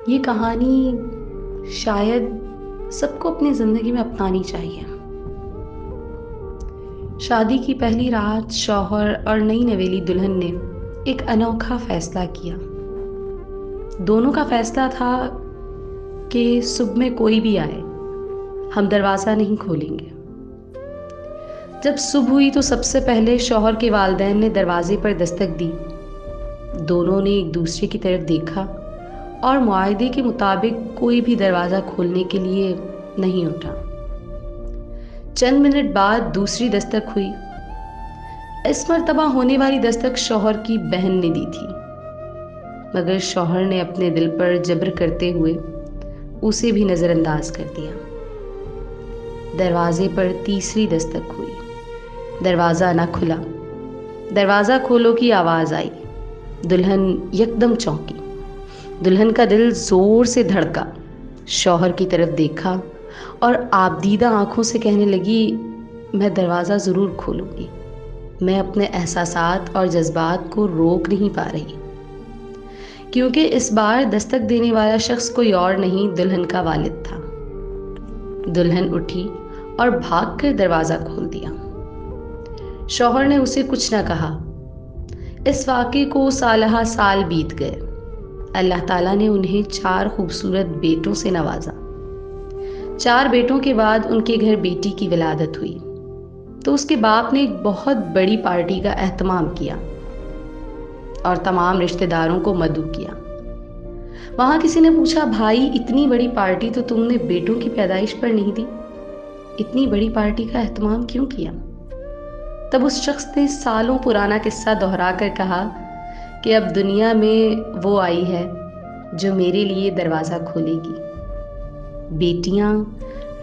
یہ کہانی شاید سب کو اپنی زندگی میں اپنانی چاہیے۔ شادی کی پہلی رات شوہر اور نئی نویلی دلہن نے ایک انوکھا فیصلہ کیا۔ دونوں کا فیصلہ تھا کہ صبح میں کوئی بھی آئے ہم دروازہ نہیں کھولیں گے۔ جب صبح ہوئی تو سب سے پہلے شوہر کے والدین نے دروازے پر دستک دی۔ دونوں نے ایک دوسرے کی طرف دیکھا اور معاہدے کے مطابق کوئی بھی دروازہ کھولنے کے لیے نہیں اٹھا۔ چند منٹ بعد دوسری دستک ہوئی۔ اس مرتبہ ہونے والی دستک شوہر کی بہن نے دی تھی، مگر شوہر نے اپنے دل پر جبر کرتے ہوئے اسے بھی نظر انداز کر دیا۔ دروازے پر تیسری دستک ہوئی۔ دروازہ نہ کھلا۔ دروازہ کھولو کی آواز آئی۔ دلہن یکدم چونکی۔ دلہن کا دل زور سے دھڑکا۔ شوہر کی طرف دیکھا اور آبدیدہ آنکھوں سے کہنے لگی، میں دروازہ ضرور کھولوں گی۔ میں اپنے احساسات اور جذبات کو روک نہیں پا رہی، کیونکہ اس بار دستک دینے والا شخص کوئی اور نہیں، دلہن کا والد تھا۔ دلہن اٹھی اور بھاگ کر دروازہ کھول دیا۔ شوہر نے اسے کچھ نہ کہا۔ اس واقعے کو سالہ سال بیت گئے۔ اللہ تعالیٰ نے انہیں 4 خوبصورت بیٹوں سے نوازا۔ 4 بیٹوں کے بعد ان کے گھر بیٹی کی ولادت ہوئی تو اس کے باپ نے ایک بہت بڑی پارٹی کا اہتمام کیا اور تمام رشتہ داروں کو مدعو کیا۔ وہاں کسی نے پوچھا، بھائی اتنی بڑی پارٹی تو تم نے بیٹوں کی پیدائش پر نہیں دی، اتنی بڑی پارٹی کا اہتمام کیوں کیا؟ تب اس شخص نے سالوں پرانا قصہ دہرا کر کہا کہ اب دنیا میں وہ آئی ہے جو میرے لیے دروازہ کھولے گی۔ بیٹیاں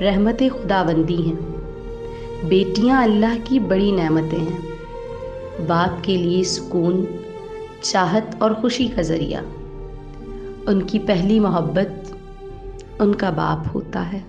رحمت خداوندی ہیں۔ بیٹیاں اللہ کی بڑی نعمتیں ہیں۔ باپ کے لیے سکون، چاہت اور خوشی کا ذریعہ۔ ان کی پہلی محبت ان کا باپ ہوتا ہے۔